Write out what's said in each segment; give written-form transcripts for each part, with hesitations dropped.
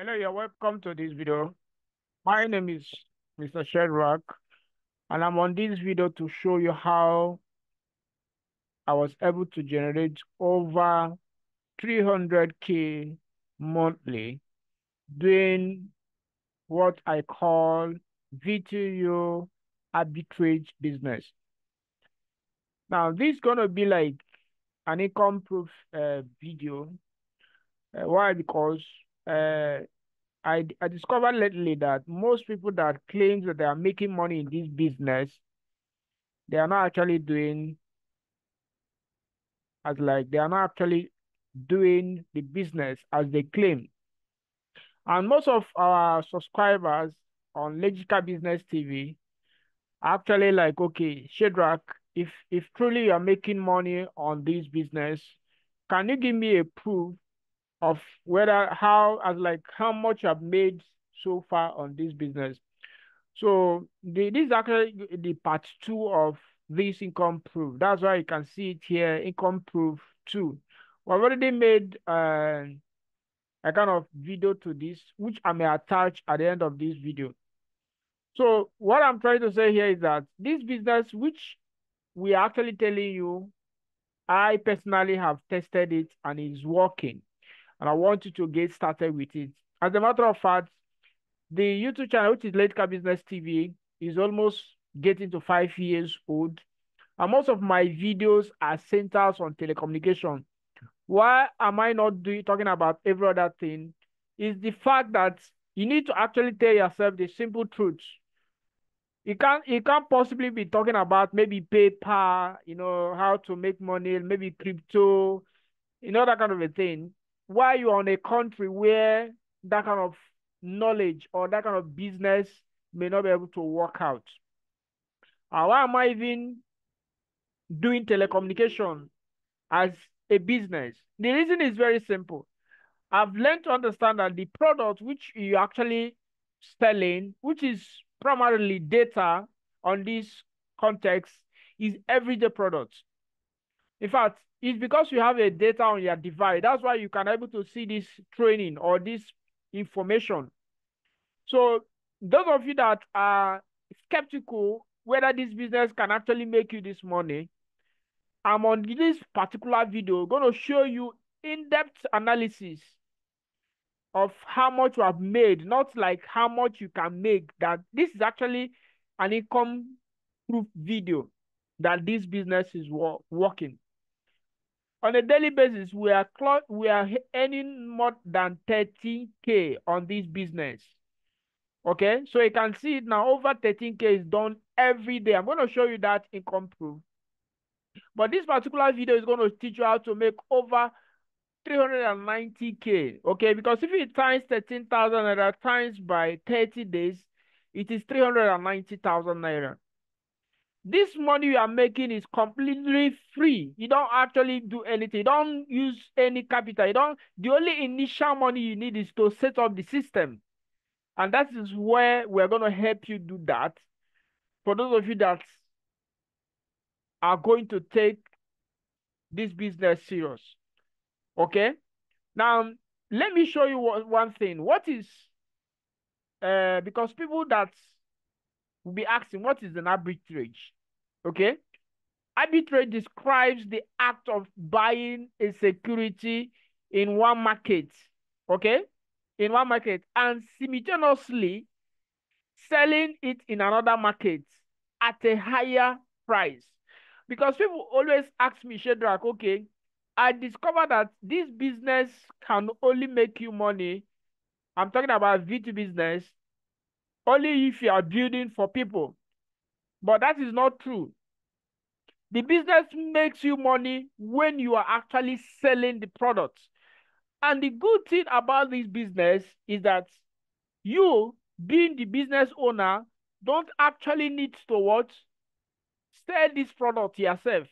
Hello, you're welcome to this video. My name is Mr. Shedrach, and I'm on this video to show you how I was able to generate over 300K monthly doing what I call VTU Arbitrage Business. Now, this is going to be like an income proof video. Why? Because I discovered lately that most people that claim that they are making money in this business, they are not actually doing they are not actually doing the business as they claim. And most of our subscribers on Legit Cash Business TV are actually like, okay, Shedrach, if truly you are making money on this business, can you give me a proof of how much I've made so far on this business? So this is actually the part 2 of this income proof. That's why you can see it here, income proof 2. We've already made a kind of video to this, which I may attach at the end of this video. So what I'm trying to say here is that this business, which we are actually telling you, I personally have tested it and it's working. And I want you to get started with it. As a matter of fact, the YouTube channel, which is Legit Cash Business TV, is almost getting to 5 years old. And most of my videos are centered on telecommunication. Why am I not talking about every other thing? Is the fact that you need to actually tell yourself the simple truth. You can't possibly be talking about maybe PayPal, how to make money, maybe crypto, that kind of a thing. Why you're on a country where that kind of knowledge or that kind of business may not be able to work out? Why am I even doing telecommunication as a business? The reason is very simple. I've learned to understand that the product which you actually selling, which is primarily data on this context, is everyday product. In fact, it's because you have a data on your device. That's why you can able to see this training or this information. So those of you that are skeptical whether this business can actually make you this money, I'm on this particular video going to show you in-depth analysis of how much you have made, not like how much you can make. That this is actually an income proof video that this business is working. On a daily basis, we are earning more than 13K on this business. Okay, so you can see it now, over 13K is done every day. I'm going to show you that income proof. But this particular video is going to teach you how to make over 390K. Okay, because if you times 13,000 naira times by 30 days, it is 390,000 naira. This money you are making is completely free. You don't actually do anything. You don't use any capital. The only initial money you need is to set up the system. And that is where we're going to help you do that. For those of you that are going to take this business serious. Okay? Now, let me show you one thing. What is, because people that will be asking, what is an arbitrage? Okay? Arbitrage describes the act of buying a security in one market, okay? In one market, and simultaneously selling it in another market at a higher price. Because people always ask me, Shedrach, okay, I discovered that this business can only make you money. I'm talking about VT business, only if you are building for people. But that is not true. The business makes you money when you are actually selling the products. And the good thing about this business is that you, being the business owner, don't actually need to what? Sell this product yourself.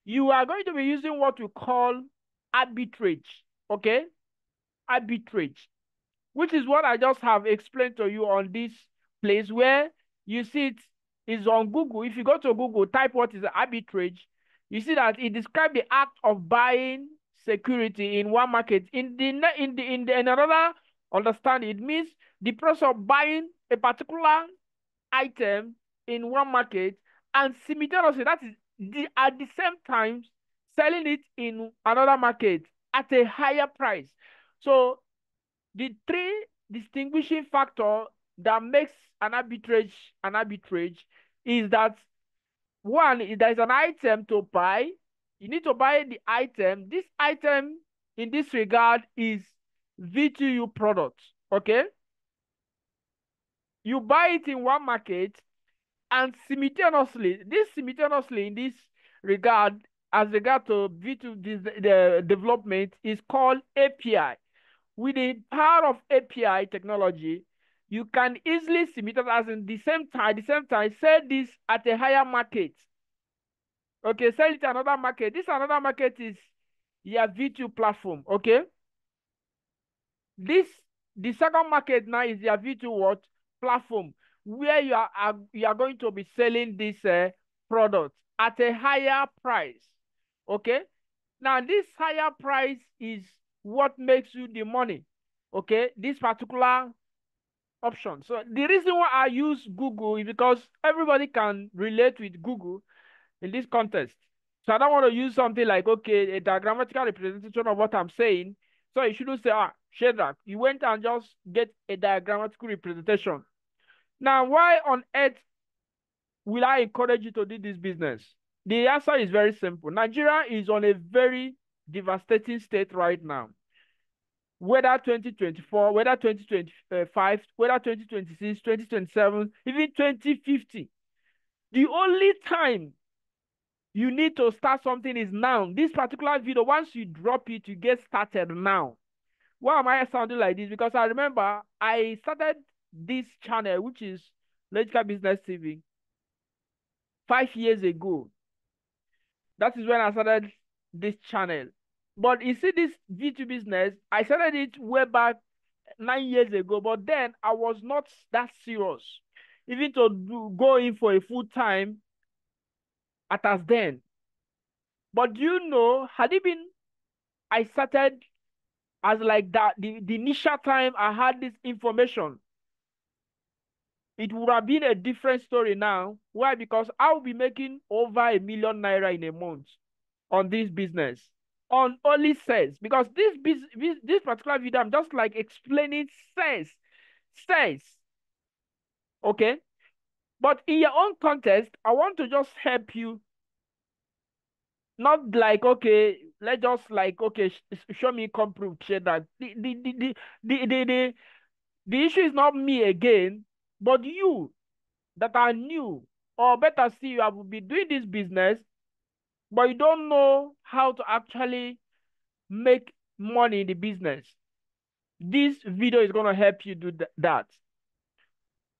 You are going to be using what we call arbitrage. Okay? Arbitrage. Which is what I just have explained to you on this place where you see it is on Google. If you go to Google, type what is arbitrage, you see that it describes the act of buying security in one market in another Understand? It means the process of buying a particular item in one market and simultaneously, that is at the same time, selling it in another market at a higher price. So the three distinguishing factor that makes an arbitrage is that one is there is an item to buy. You need to buy the item. This item in this regard is VTU product. Okay, you buy it in one market, and simultaneously in this regard, as regard to V2 the development, is called API. With the power of API technology, you can easily simultaneously, as in the same time, sell this at a higher market. Okay, sell it to another market. This another market is your V2 platform. Okay, this the second market now is your V2 what platform, where you are going to be selling this product at a higher price. Okay, now this higher price is what makes you the money. Okay, this particular option. So the reason why I use Google is because everybody can relate with Google in this context. So I don't want to use something like, okay, a diagrammatical representation of what I'm saying. So you shouldn't say, Shedrach, you went and just get a diagrammatical representation. Now, why on earth will I encourage you to do this business? The answer is very simple. Nigeria is on a very devastating state right now. Whether 2024, whether 2025, whether 2026, 2027, even 2050. The only time you need to start something is now. This particular video, once you drop it, you get started now. Why am I sounding like this? Because I remember I started this channel, which is Legit Cash Business TV, 5 years ago. That is when I started this channel. But you see, this VTU business, I started it way back 9 years ago, but then I was not that serious, even to go in for a full time at as then. But do you know, had it been I started as like that, the initial time I had this information, it would have been a different story now. Why? Because I'll be making over ₦1 million in a month on this business, on only sales. Because this particular video, I'm just like explaining sales. Okay, but in your own context, I want to just help you. Not like, okay, let's just like, okay, show me income proof, share that. The issue is not me again, but you that are new, or better still, you have been doing this business, but you don't know how to actually make money in the business. This video is going to help you do that.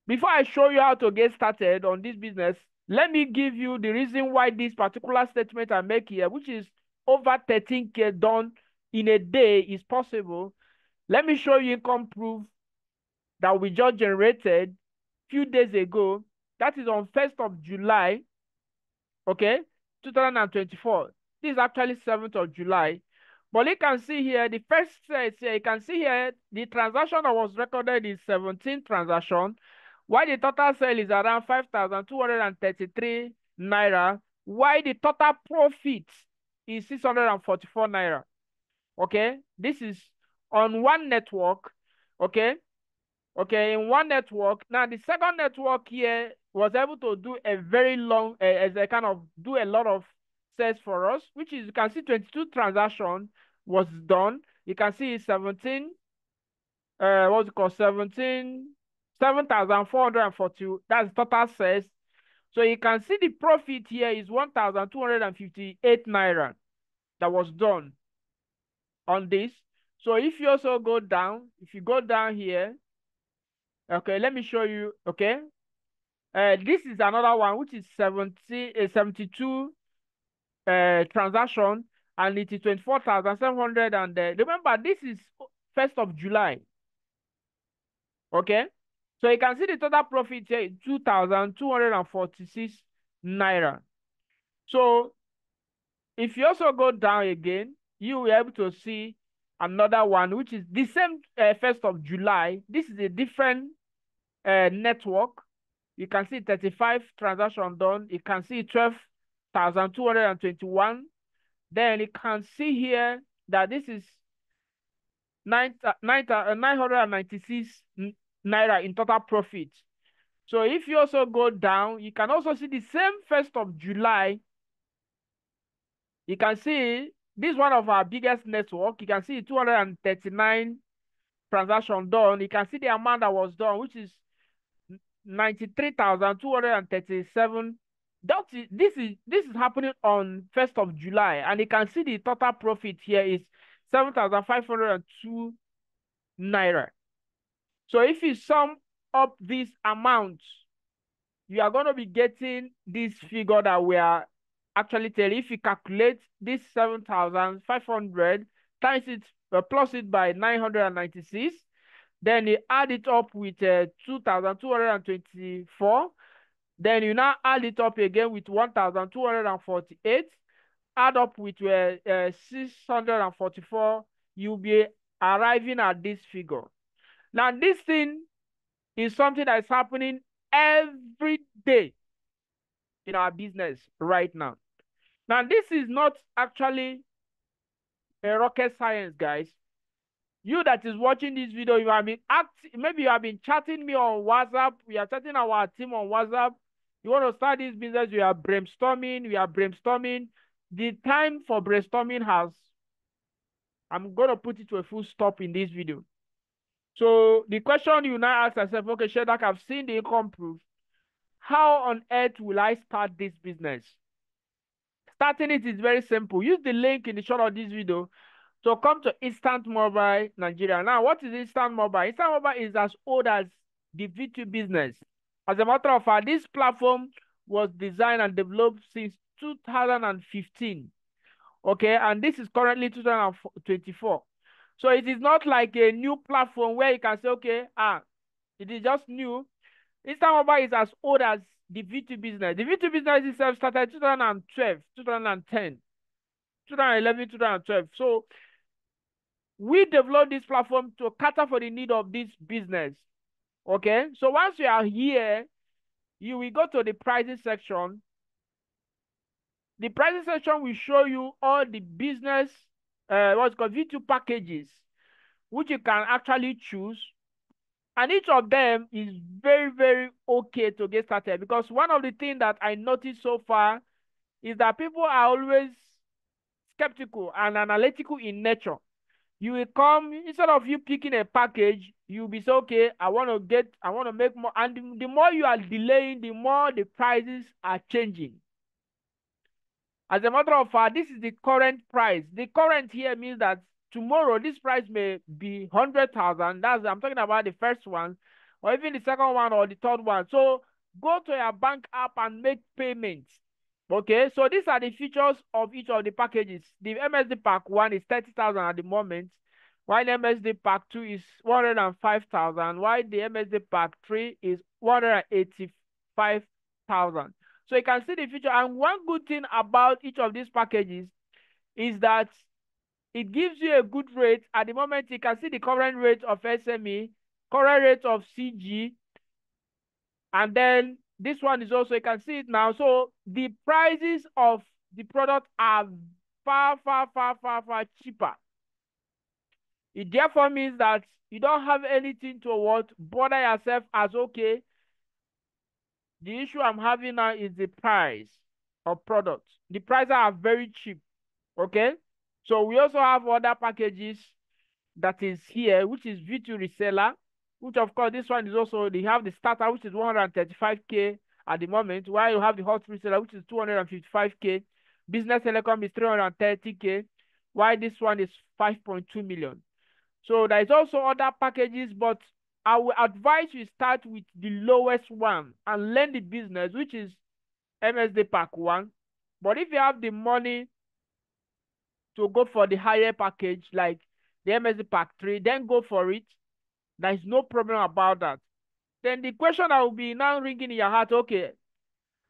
Before I show you how to get started on this business, let me give you the reason why this particular statement I make here, which is over 13K done in a day, is possible. Let me show you income proof that we just generated a few days ago. That is on 1st of July, okay, 2024. This is actually 7th of July. But you can see here, the first set here, you can see here, the transaction that was recorded is 17 transactions, while the total sale is around 5,233 naira, while the total profit is 644 naira. Okay, this is on one network. Okay, in one network. Now the second network here was able to do a very long, as a kind of do a lot of sales for us, which is, you can see 22 transactions was done. You can see 17, what's it called, 7,440. That's total sales. So you can see the profit here is 1,258 naira that was done on this. So if you also go down, if you go down here, okay, let me show you. Okay, this is another one, which is 72 transaction, and it is 24,700. And remember, this is 1st of July. Okay, so you can see the total profit here is 2,246 naira. So if you also go down again, you will be able to see another one, which is the same 1st of July. This is a different network. You can see 35 transactions done. You can see 12,221. Then you can see here that this is 996 naira in total profit. So if you also go down, you can also see the same 1st of July. You can see this is one of our biggest network. You can see 239 transactions done. You can see the amount that was done, which is 93,237. This is happening on 1st of July, and you can see the total profit here is 7,502 naira. So if you sum up these amounts, you are going to be getting this figure that we are actually telling. If you calculate this 7,500 times it plus it by 996, then you add it up with 2,224. Then you now add it up again with 1,248. Add up with 644. You'll be arriving at this figure. Now, this thing is something that is happening every day in our business right now. Now, this is not actually a rocket science, guys. You that is watching this video, you have been maybe you have been chatting me on WhatsApp. We are chatting our team on WhatsApp. You want to start this business, we are brainstorming. The time for brainstorming I'm going to put it to a full stop in this video. So the question you now ask yourself, okay, Shedrach, I've seen the income proof. How on earth will I start this business? Starting it is very simple. Use the link in the short of this video to come to Instant Mobile Nigeria. Now, what is Instant Mobile? Instant Mobile is as old as the VTU business. As a matter of fact, this platform was designed and developed since 2015. Okay, and this is currently 2024. So it is not like a new platform where you can say, okay, it is just new. Instant Mobile is as old as the VTU business. The VTU business itself started 2012, 2010, 2011, 2012. So we developed this platform to cater for the need of this business. Okay, so once you are here, you will go to the pricing section. The pricing section will show you all the business, what's called VTU packages, which you can actually choose. And each of them is very, very okay to get started, because one of the things that I noticed so far is that people are always skeptical and analytical in nature. You will come, instead of you picking a package, you'll be so, okay, I want to make more. And the more you are delaying, the more the prices are changing. As a matter of fact, this is the current price. The current here means that tomorrow this price may be 100,000. I'm talking about the first one, or even the second one or the third one. So go to your bank app and make payments. Okay, so these are the features of each of the packages. The MSD Pack 1 is 30,000 at the moment, while the MSD Pack 2 is 105,000, while the MSD Pack 3 is 185,000. So you can see the feature. And one good thing about each of these packages is that it gives you a good rate. At the moment, you can see the current rate of SME, current rate of CG, and then this one is also, you can see it now. So the prices of the product are far, far, far, far, far cheaper. It therefore means that you don't have anything to bother yourself as, okay, the issue I'm having now is the price of products. The prices are very cheap. Okay, so we also have other packages that is here, which is VTU reseller, which of course this one is also, they have the starter, which is 135K at the moment, while you have the hot reseller, which is 255K. Business telecom is 330K, while this one is 5.2 million. So there is also other packages, but I will advise you start with the lowest one and learn the business, which is MSD Pack 1. But if you have the money to go for the higher package, like the MSD Pack 3, then go for it. There is no problem about that. Then the question that will be now ringing in your heart, okay,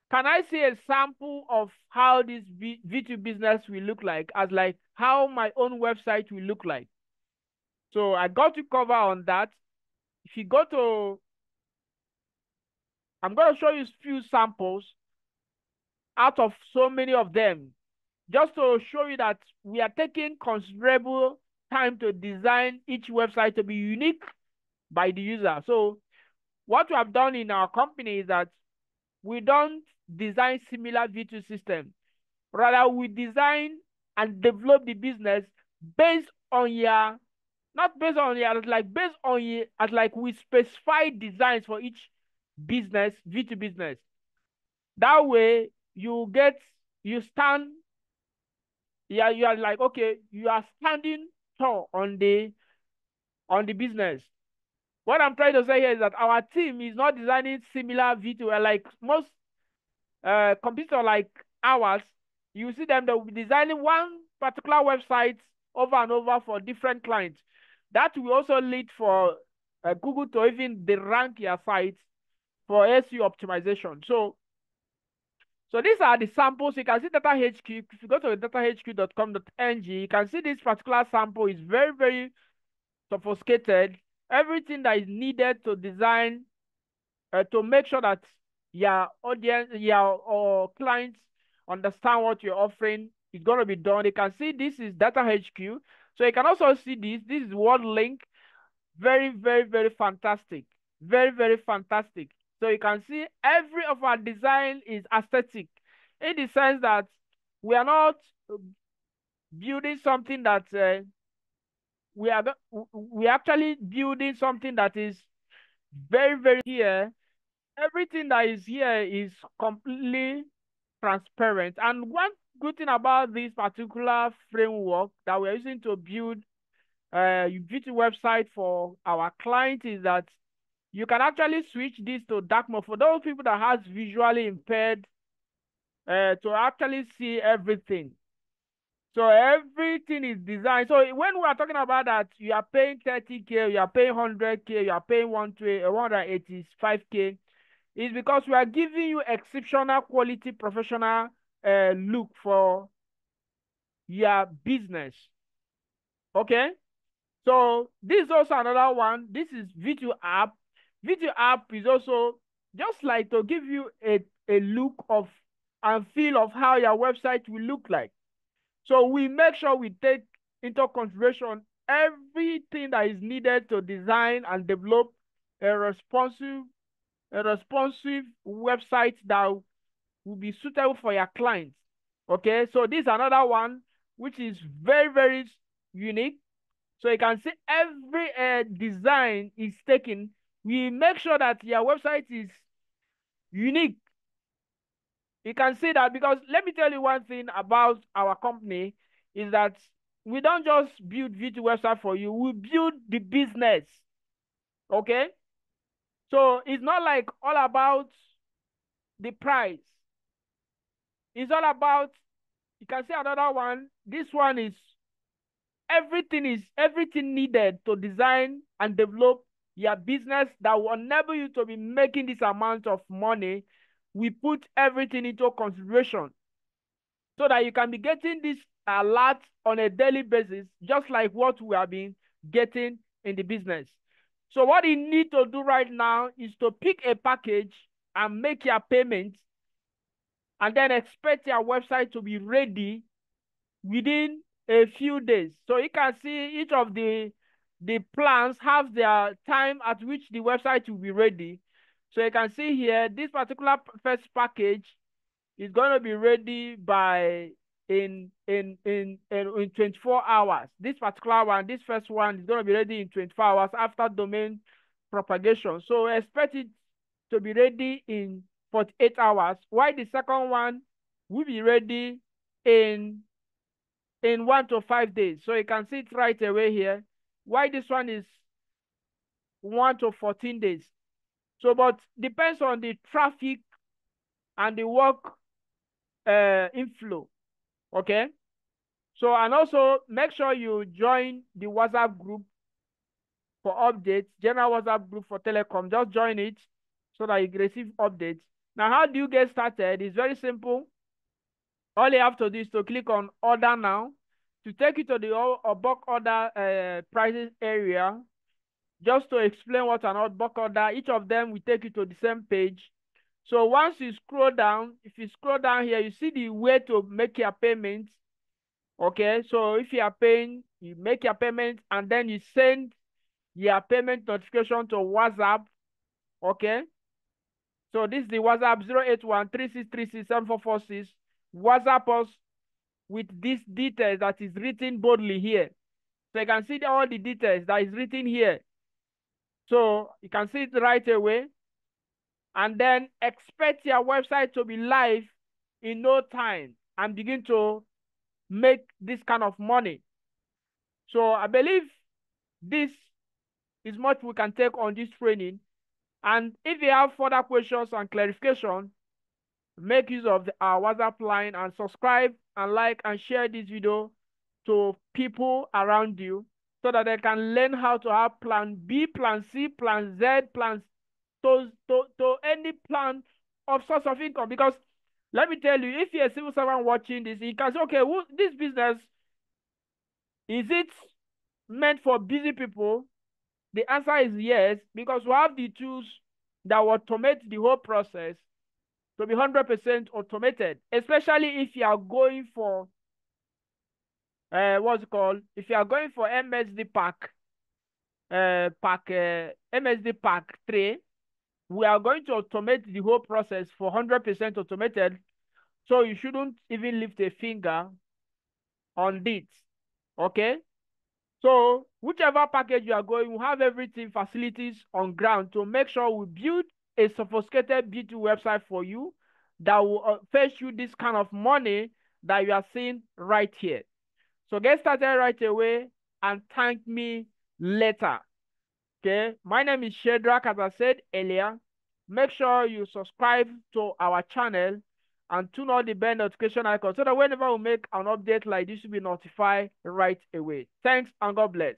can I see a sample of how this VTU business will look like, as like how my own website will look like? So I got to cover on that. If you go to, I'm going to show you a few samples out of so many of them, just to show you that we are taking considerable time to design each website to be unique by the user. So what we have done in our company is that we don't design similar V2 systems. Rather, we design and develop the business based on your, not based on your, like based on your, as like we specify designs for each business, V2 business. That way, you stand, yeah, you are like, okay, you are standing tall on the business. What I'm trying to say here is that our team is not designing similar V2, like most computer like ours. You see them, they'll be designing one particular website over and over for different clients. That will also lead for Google to even rank your sites for SEO optimization. So these are the samples. You can see Data HQ. If you go to datahq.com.ng, you can see this particular sample is very, very sophisticated. Everything that is needed to design, to make sure that your audience, your clients understand what you're offering is going to be done. You can see this is Data HQ. So you can also see this. This is one link. Very, very, very fantastic. Very, very fantastic. So you can see every of our design is aesthetic, in the sense that we are not building something that we actually building something that is very, very here. Everything that is here is completely transparent. And one good thing about this particular framework that we're using to build VTU website for our client is that you can actually switch this to dark mode for those people that has visually impaired, to actually see everything. So everything is designed. So when we are talking about that, you are paying 30K, you are paying 100K, you are paying 185K, is because we are giving you exceptional quality professional look for your business. Okay? So this is also another one. This is VTU app. VTU app is also just like to give you a look of and feel of how your website will look like. So we make sure we take into consideration everything that is needed to design and develop a responsive website that will be suitable for your clients. Okay, so this is another one which is very, very unique. So you can see every design is taken. We make sure that your website is unique. You can see that, because let me tell you one thing about our company is that we don't just build VTU website for you. We build the business. Okay, so it's not like all about the price. It's all about, you can see another one. This one is everything needed to design and develop your business that will enable you to be making this amount of money. We put everything into consideration so that you can be getting this alert on a daily basis, just like what we have been getting in the business. So what you need to do right now is to pick a package and make your payment, and then expect your website to be ready within a few days. So you can see each of the plans have their time at which the website will be ready. So you can see here, this particular first package is going to be ready by in 24 hours. This particular one, this first one is going to be ready in 24 hours after domain propagation. So expect it to be ready in 48 hours, while the second one will be ready in 1 to 5 days. So you can see it right away here, why this one is 1 to 14 days. So, but depends on the traffic and the work inflow. Okay. So, and also make sure you join the WhatsApp group for updates, general WhatsApp group for telecom. Just join it so that you receive updates. Now, how do you get started? It's very simple. All you have to do is to click on order now. to take you to the bulk order prices area, just to explain what an bulk order. Each of them will take you to the same page. So once you scroll down, if you scroll down here, you see the way to make your payment. Okay, so if you are paying, you make your payment and then you send your payment notification to WhatsApp. Okay, so this is the WhatsApp 08136367446. WhatsApp us with this details that is written boldly here. So you can see all the details that is written here. So you can see it right away. And then expect your website to be live in no time and begin to make this kind of money. So I believe this is much we can take on this training. And if you have further questions and clarification, make use of our WhatsApp line and subscribe and like and share this video to people around you so that they can learn how to have plan B, plan C, plan Z, plan to any plan of source of income. Because let me tell you, if you're a civil servant watching this, you can say, okay, this business, is it meant for busy people? The answer is yes, because we have the tools that will automate the whole process to be 100% automated, especially if you are going for what's it called? If you are going for MSD MSD Pack 3, we are going to automate the whole process for 100% automated. So you shouldn't even lift a finger on it. Okay? So whichever package you are going, we have everything, facilities on ground to make sure we build a sophisticated VTU website for you that will fetch you this kind of money that you are seeing right here. So get started right away and thank me later. Okay, my name is Shedrach, as I said earlier. Make sure you subscribe to our channel and turn on the bell notification icon so that whenever we make an update like this, you'll be notified right away. Thanks and God bless.